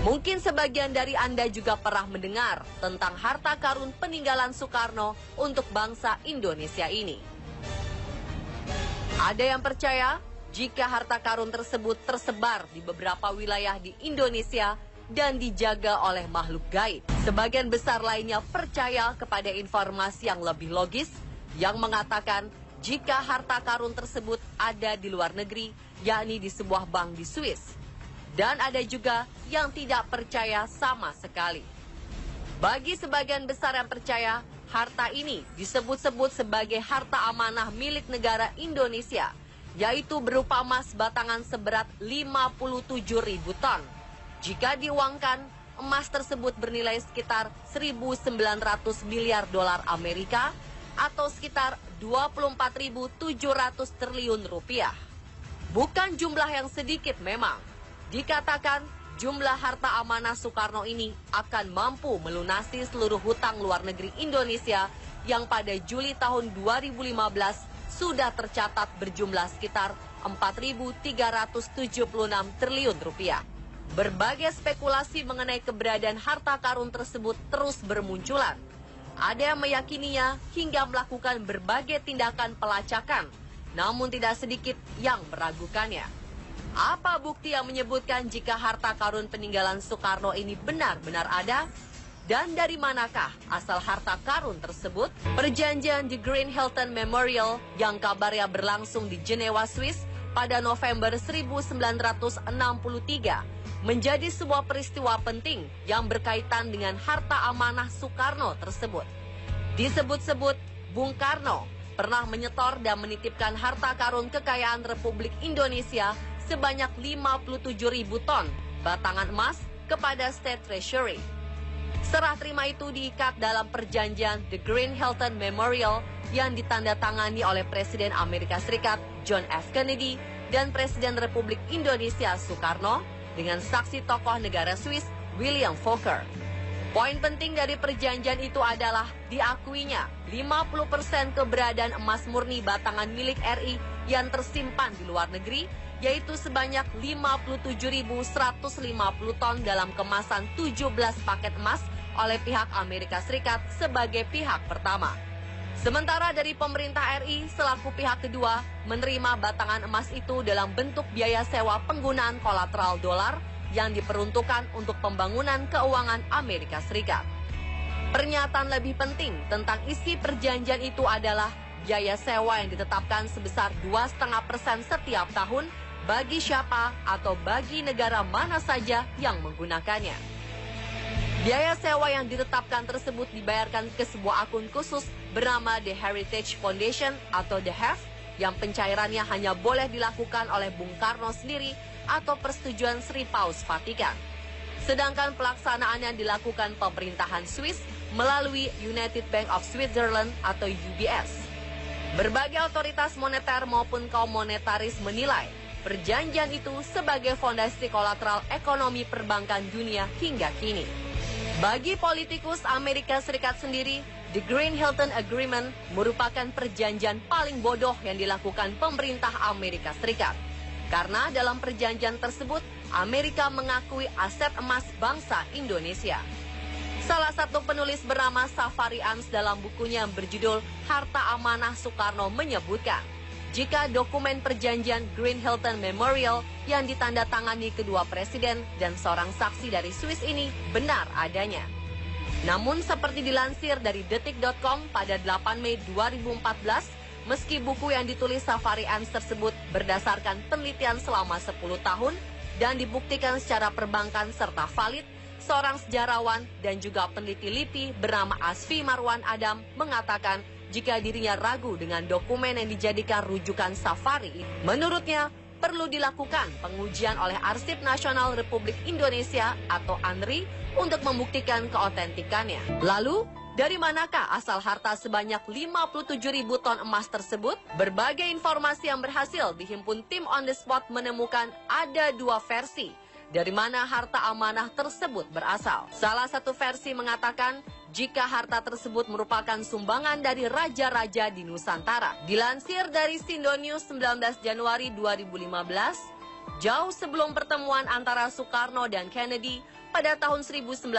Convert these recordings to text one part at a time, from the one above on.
Mungkin sebagian dari Anda juga pernah mendengar tentang harta karun peninggalan Soekarno untuk bangsa Indonesia ini. Ada yang percaya jika harta karun tersebut tersebar di beberapa wilayah di Indonesia dan dijaga oleh makhluk gaib. Sebagian besar lainnya percaya kepada informasi yang lebih logis yang mengatakan jika harta karun tersebut ada di luar negeri, yakni di sebuah bank di Swiss. Dan ada juga yang tidak percaya sama sekali. Bagi sebagian besar yang percaya, harta ini disebut-sebut sebagai harta amanah milik negara Indonesia, yaitu berupa emas batangan seberat 57.000 ton. Jika diuangkan, emas tersebut bernilai sekitar 1.900 miliar dolar Amerika atau sekitar 24.700 triliun rupiah. Bukan jumlah yang sedikit memang. Dikatakan jumlah harta amanah Soekarno ini akan mampu melunasi seluruh hutang luar negeri Indonesia yang pada Juli tahun 2015 sudah tercatat berjumlah sekitar 4.376 triliun rupiah. Berbagai spekulasi mengenai keberadaan harta karun tersebut terus bermunculan. Ada yang meyakininya hingga melakukan berbagai tindakan pelacakan, namun tidak sedikit yang meragukannya. Apa bukti yang menyebutkan jika harta karun peninggalan Soekarno ini benar-benar ada? Dan dari manakah asal harta karun tersebut? Perjanjian The Green Hilton Memorial yang kabarnya berlangsung di Jenewa, Swiss pada November 1963 menjadi sebuah peristiwa penting yang berkaitan dengan harta amanah Soekarno tersebut. Disebut-sebut Bung Karno pernah menyetor dan menitipkan harta karun kekayaan Republik Indonesia sebanyak 57.000 ton batangan emas kepada State Treasury. Serah terima itu diikat dalam perjanjian The Green Hilton Memorial yang ditandatangani oleh Presiden Amerika Serikat John F. Kennedy dan Presiden Republik Indonesia Soekarno dengan saksi tokoh negara Swiss William Fokker. Poin penting dari perjanjian itu adalah diakuinya 50% keberadaan emas murni batangan milik RI yang tersimpan di luar negeri, yaitu sebanyak 57.150 ton dalam kemasan 17 paket emas oleh pihak Amerika Serikat sebagai pihak pertama. Sementara dari pemerintah RI selaku pihak kedua menerima batangan emas itu dalam bentuk biaya sewa penggunaan kolateral dolar yang diperuntukkan untuk pembangunan keuangan Amerika Serikat. Pernyataan lebih penting tentang isi perjanjian itu adalah biaya sewa yang ditetapkan sebesar 2,5% setiap tahun bagi siapa atau bagi negara mana saja yang menggunakannya. Biaya sewa yang ditetapkan tersebut dibayarkan ke sebuah akun khusus bernama The Heritage Foundation atau The HEF yang pencairannya hanya boleh dilakukan oleh Bung Karno sendiri atau persetujuan Sri Paus Vatikan. Sedangkan pelaksanaannya dilakukan pemerintahan Swiss melalui United Bank of Switzerland atau UBS. Berbagai otoritas moneter maupun kaum monetaris menilai perjanjian itu sebagai fondasi kolateral ekonomi perbankan dunia hingga kini. Bagi politikus Amerika Serikat sendiri, The Green Hilton Agreement merupakan perjanjian paling bodoh yang dilakukan pemerintah Amerika Serikat. Karena dalam perjanjian tersebut, Amerika mengakui aset emas bangsa Indonesia. Salah satu penulis bernama Safari Ans dalam bukunya yang berjudul Harta Amanah Soekarno menyebutkan, jika dokumen perjanjian Green Hilton Memorial yang ditandatangani kedua presiden dan seorang saksi dari Swiss ini benar adanya. Namun seperti dilansir dari detik.com pada 8 Mei 2014, meski buku yang ditulis Safari Ans tersebut berdasarkan penelitian selama 10 tahun dan dibuktikan secara perbankan serta valid, seorang sejarawan dan juga peneliti LIPI bernama Asfi Marwan Adam mengatakan jika dirinya ragu dengan dokumen yang dijadikan rujukan Safari. Menurutnya, perlu dilakukan pengujian oleh Arsip Nasional Republik Indonesia atau ANRI untuk membuktikan keotentikannya. Lalu, dari manakah asal harta sebanyak 57.000 ton emas tersebut? Berbagai informasi yang berhasil dihimpun tim on the spot menemukan ada dua versi dari mana harta amanah tersebut berasal. Salah satu versi mengatakan jika harta tersebut merupakan sumbangan dari raja-raja di Nusantara. Dilansir dari Sindonews 19 Januari 2015, Jauh sebelum pertemuan antara Soekarno dan Kennedy pada tahun 1906,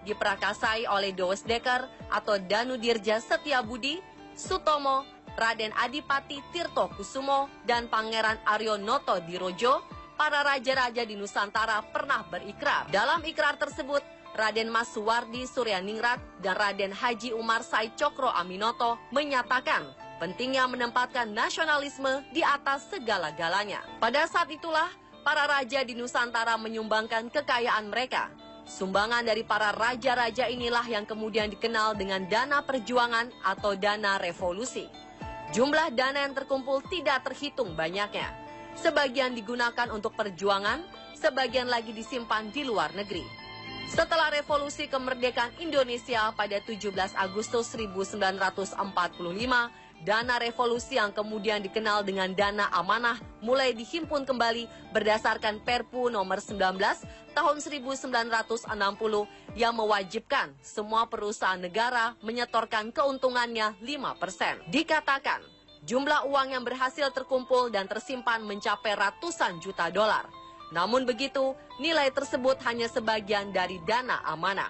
diprakasai oleh Douwe Dekker atau Danudirja Setiabudi, Sutomo, Raden Adipati Tirto Kusumo, dan Pangeran Aryo Noto Dirojo, para raja-raja di Nusantara pernah berikrar. Dalam ikrar tersebut, Raden Mas Suwardi Suryaningrat dan Raden Haji Umar Said Cokro Aminoto menyatakan pentingnya menempatkan nasionalisme di atas segala-galanya. Pada saat itulah, para raja di Nusantara menyumbangkan kekayaan mereka. Sumbangan dari para raja-raja inilah yang kemudian dikenal dengan dana perjuangan atau dana revolusi. Jumlah dana yang terkumpul tidak terhitung banyaknya. Sebagian digunakan untuk perjuangan, sebagian lagi disimpan di luar negeri. Setelah revolusi kemerdekaan Indonesia pada 17 Agustus 1945, dana revolusi yang kemudian dikenal dengan dana amanah mulai dihimpun kembali berdasarkan Perpu nomor 19 tahun 1960 yang mewajibkan semua perusahaan negara menyetorkan keuntungannya 5%. Dikatakan, jumlah uang yang berhasil terkumpul dan tersimpan mencapai ratusan juta dolar. Namun begitu, nilai tersebut hanya sebagian dari dana amanah.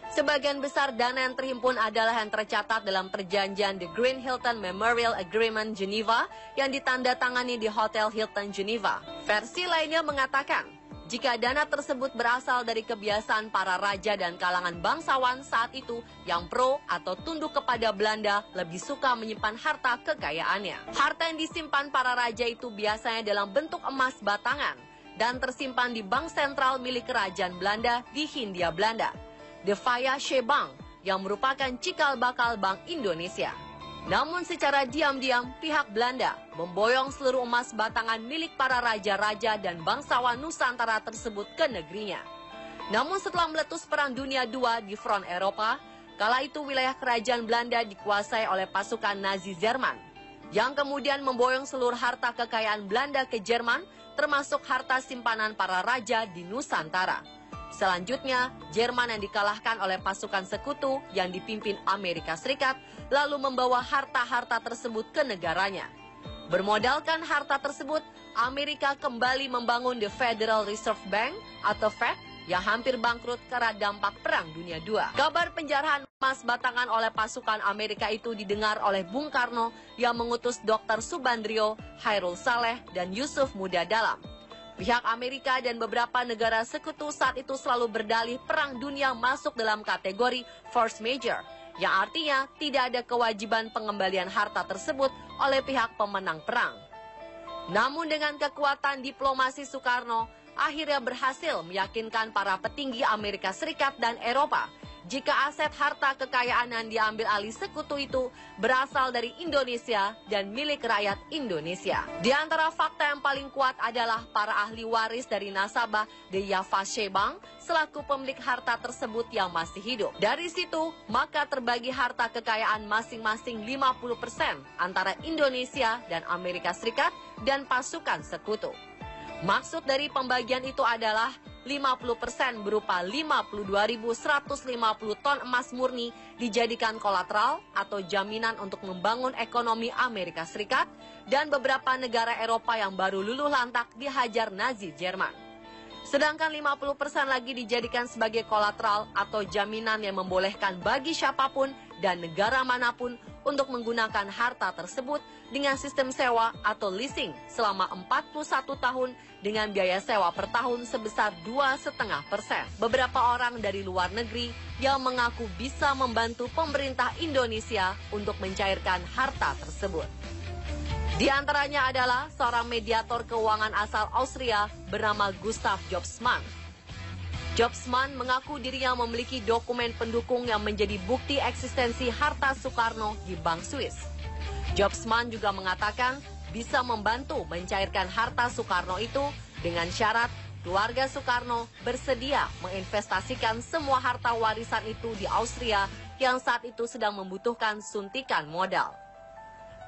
Sebagian besar dana yang terhimpun adalah yang tercatat dalam perjanjian The Green Hilton Memorial Agreement Geneva yang ditandatangani di Hotel Hilton Geneva. Versi lainnya mengatakan, jika dana tersebut berasal dari kebiasaan para raja dan kalangan bangsawan saat itu yang pro atau tunduk kepada Belanda lebih suka menyimpan harta kekayaannya. Harta yang disimpan para raja itu biasanya dalam bentuk emas batangan dan tersimpan di bank sentral milik kerajaan Belanda di Hindia Belanda, De Fayache Bank, yang merupakan cikal bakal Bank Indonesia. Namun secara diam-diam pihak Belanda memboyong seluruh emas batangan milik para raja-raja dan bangsawan Nusantara tersebut ke negerinya. Namun setelah meletus Perang Dunia II di front Eropa, kala itu wilayah kerajaan Belanda dikuasai oleh pasukan Nazi Jerman, yang kemudian memboyong seluruh harta kekayaan Belanda ke Jerman, termasuk harta simpanan para raja di Nusantara. Selanjutnya, Jerman yang dikalahkan oleh pasukan sekutu yang dipimpin Amerika Serikat, lalu membawa harta-harta tersebut ke negaranya. Bermodalkan harta tersebut, Amerika kembali membangun The Federal Reserve Bank atau Fed yang hampir bangkrut karena dampak Perang Dunia II. Kabar penjarahan emas batangan oleh pasukan Amerika itu didengar oleh Bung Karno yang mengutus Dr. Subandrio, Hairul Saleh, dan Yusuf Muda Dalam. Pihak Amerika dan beberapa negara sekutu saat itu selalu berdalih Perang Dunia masuk dalam kategori force majeure, yang artinya tidak ada kewajiban pengembalian harta tersebut oleh pihak pemenang perang. Namun dengan kekuatan diplomasi Soekarno, akhirnya berhasil meyakinkan para petinggi Amerika Serikat dan Eropa jika aset harta kekayaan yang diambil alih sekutu itu berasal dari Indonesia dan milik rakyat Indonesia. Di antara fakta yang paling kuat adalah para ahli waris dari nasabah The Fayache Bank selaku pemilik harta tersebut yang masih hidup. Dari situ, maka terbagi harta kekayaan masing-masing 50% antara Indonesia dan Amerika Serikat dan pasukan sekutu. Maksud dari pembagian itu adalah 50% berupa 52.150 ton emas murni dijadikan kolateral atau jaminan untuk membangun ekonomi Amerika Serikat dan beberapa negara Eropa yang baru luluh lantak dihajar Nazi Jerman. Sedangkan 50% lagi dijadikan sebagai kolateral atau jaminan yang membolehkan bagi siapapun dan negara manapun untuk menggunakan harta tersebut dengan sistem sewa atau leasing selama 41 tahun dengan biaya sewa per tahun sebesar 2,5%. Beberapa orang dari luar negeri yang mengaku bisa membantu pemerintah Indonesia untuk mencairkan harta tersebut. Di antaranya adalah seorang mediator keuangan asal Austria bernama Gustav Jobsmann. Jobsmann mengaku dirinya memiliki dokumen pendukung yang menjadi bukti eksistensi harta Soekarno di Bank Swiss. Jobsmann juga mengatakan bisa membantu mencairkan harta Soekarno itu dengan syarat keluarga Soekarno bersedia menginvestasikan semua harta warisan itu di Austria yang saat itu sedang membutuhkan suntikan modal.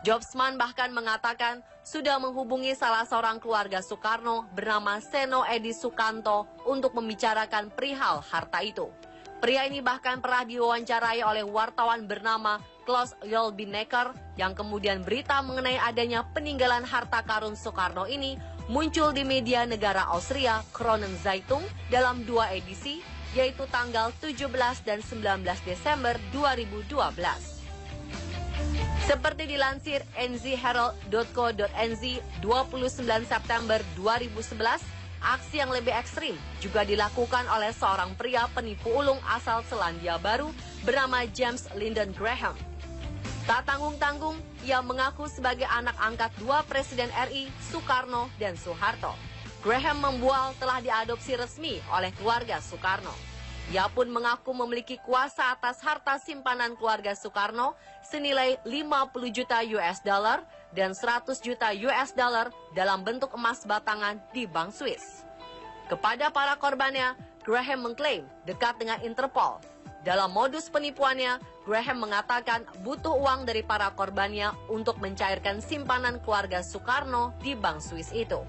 Jobsmann bahkan mengatakan sudah menghubungi salah seorang keluarga Soekarno bernama Seno Edi Sukanto untuk membicarakan perihal harta itu. Pria ini bahkan pernah diwawancarai oleh wartawan bernama Klaus Yolbinecker yang kemudian berita mengenai adanya peninggalan harta karun Soekarno ini muncul di media negara Austria Kronen Zeitung dalam 2 edisi, yaitu tanggal 17 dan 19 Desember 2012. Seperti dilansir nzherald.co.nz 29 September 2011, aksi yang lebih ekstrim juga dilakukan oleh seorang pria penipu ulung asal Selandia Baru bernama James Lyndon Graham. Tak tanggung-tanggung, ia mengaku sebagai anak angkat dua Presiden RI, Soekarno dan Soeharto. Graham membual telah diadopsi resmi oleh keluarga Soekarno. Ia pun mengaku memiliki kuasa atas harta simpanan keluarga Soekarno senilai 50 juta US dollar dan 100 juta US dollar dalam bentuk emas batangan di Bank Swiss. Kepada para korbannya, Graham mengklaim dekat dengan Interpol. Dalam modus penipuannya, Graham mengatakan butuh uang dari para korbannya untuk mencairkan simpanan keluarga Soekarno di Bank Swiss itu.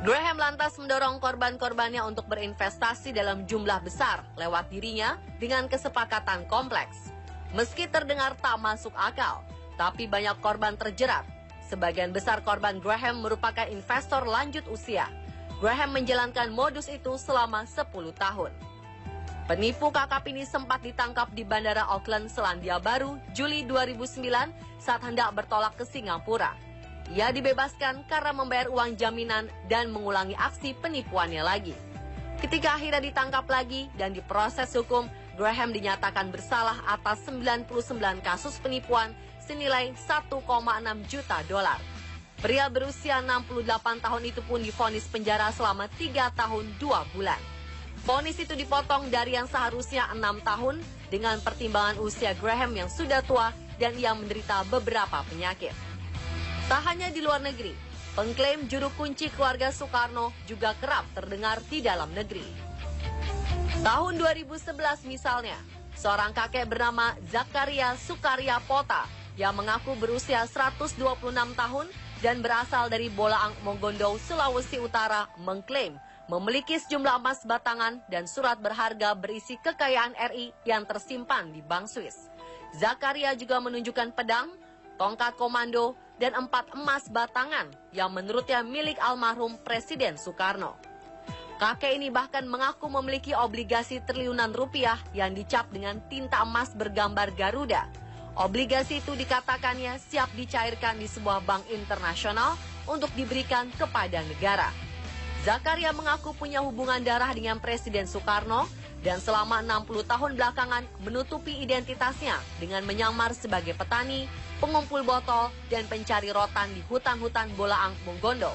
Graham lantas mendorong korban-korbannya untuk berinvestasi dalam jumlah besar lewat dirinya dengan kesepakatan kompleks. Meski terdengar tak masuk akal, tapi banyak korban terjerat. Sebagian besar korban Graham merupakan investor lanjut usia. Graham menjalankan modus itu selama 10 tahun. Penipu kakap ini sempat ditangkap di Bandara Auckland, Selandia Baru, Juli 2009 saat hendak bertolak ke Singapura. Ia dibebaskan karena membayar uang jaminan dan mengulangi aksi penipuannya lagi. Ketika akhirnya ditangkap lagi dan diproses hukum, Graham dinyatakan bersalah atas 99 kasus penipuan senilai 1,6 juta dolar. Pria berusia 68 tahun itu pun divonis penjara selama 3 tahun 2 bulan. Vonis itu dipotong dari yang seharusnya 6 tahun dengan pertimbangan usia Graham yang sudah tua dan ia menderita beberapa penyakit. Tak hanya di luar negeri, pengklaim juru kunci keluarga Soekarno juga kerap terdengar di dalam negeri. Tahun 2011 misalnya, seorang kakek bernama Zakaria Sukarya Pota yang mengaku berusia 126 tahun dan berasal dari Bolaang Mongondo, Sulawesi Utara mengklaim memiliki sejumlah emas batangan dan surat berharga berisi kekayaan RI yang tersimpan di Bank Swiss. Zakaria juga menunjukkan pedang, tongkat komando, dan 4 emas batangan yang menurutnya milik almarhum Presiden Soekarno. Kakek ini bahkan mengaku memiliki obligasi triliunan rupiah yang dicap dengan tinta emas bergambar Garuda. Obligasi itu dikatakannya siap dicairkan di sebuah bank internasional untuk diberikan kepada negara. Zakaria mengaku punya hubungan darah dengan Presiden Soekarno dan selama 60 tahun belakangan menutupi identitasnya dengan menyamar sebagai petani, pengumpul botol, dan pencari rotan di hutan-hutan Bolaang Mongondo.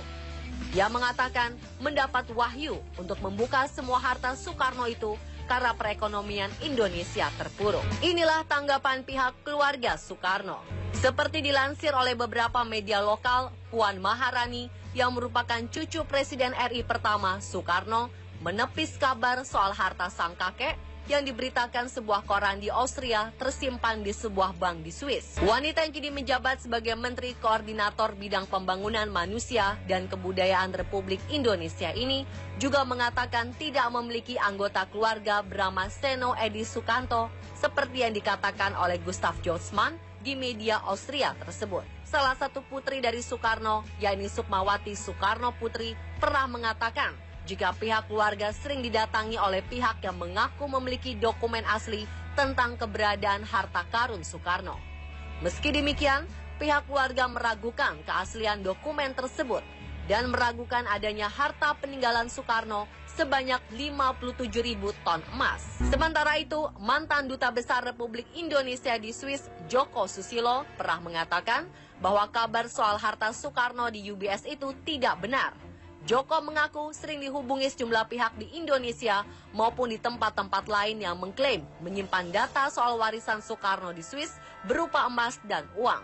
Ia mengatakan mendapat wahyu untuk membuka semua harta Soekarno itu karena perekonomian Indonesia terpuruk. Inilah tanggapan pihak keluarga Soekarno. Seperti dilansir oleh beberapa media lokal, Puan Maharani yang merupakan cucu Presiden RI pertama Soekarno menepis kabar soal harta sang kakek yang diberitakan sebuah koran di Austria tersimpan di sebuah bank di Swiss. Wanita yang kini menjabat sebagai Menteri Koordinator Bidang Pembangunan Manusia dan Kebudayaan Republik Indonesia ini juga mengatakan tidak memiliki anggota keluarga bernama Seno Edi Sukanto seperti yang dikatakan oleh Gustav Josman di media Austria tersebut. Salah satu putri dari Soekarno, yakni Sukmawati Soekarno Putri, pernah mengatakan jika pihak keluarga sering didatangi oleh pihak yang mengaku memiliki dokumen asli tentang keberadaan harta karun Soekarno. Meski demikian, pihak keluarga meragukan keaslian dokumen tersebut dan meragukan adanya harta peninggalan Soekarno sebanyak 57.000 ton emas. Sementara itu, mantan Duta Besar Republik Indonesia di Swiss, Joko Susilo, pernah mengatakan bahwa kabar soal harta Soekarno di UBS itu tidak benar. Joko mengaku sering dihubungi sejumlah pihak di Indonesia maupun di tempat-tempat lain yang mengklaim menyimpan data soal warisan Soekarno di Swiss berupa emas dan uang.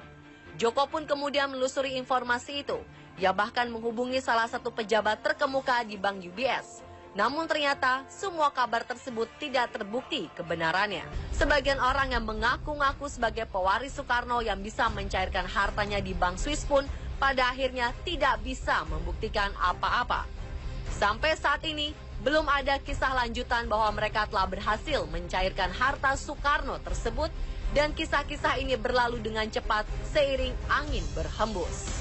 Joko pun kemudian menelusuri informasi itu. Ia bahkan menghubungi salah satu pejabat terkemuka di Bank UBS. Namun ternyata semua kabar tersebut tidak terbukti kebenarannya. Sebagian orang yang mengaku-ngaku sebagai pewaris Soekarno yang bisa mencairkan hartanya di Bank Swiss pun pada akhirnya tidak bisa membuktikan apa-apa. Sampai saat ini, belum ada kisah lanjutan bahwa mereka telah berhasil mencairkan harta Soekarno tersebut dan kisah-kisah ini berlalu dengan cepat seiring angin berhembus.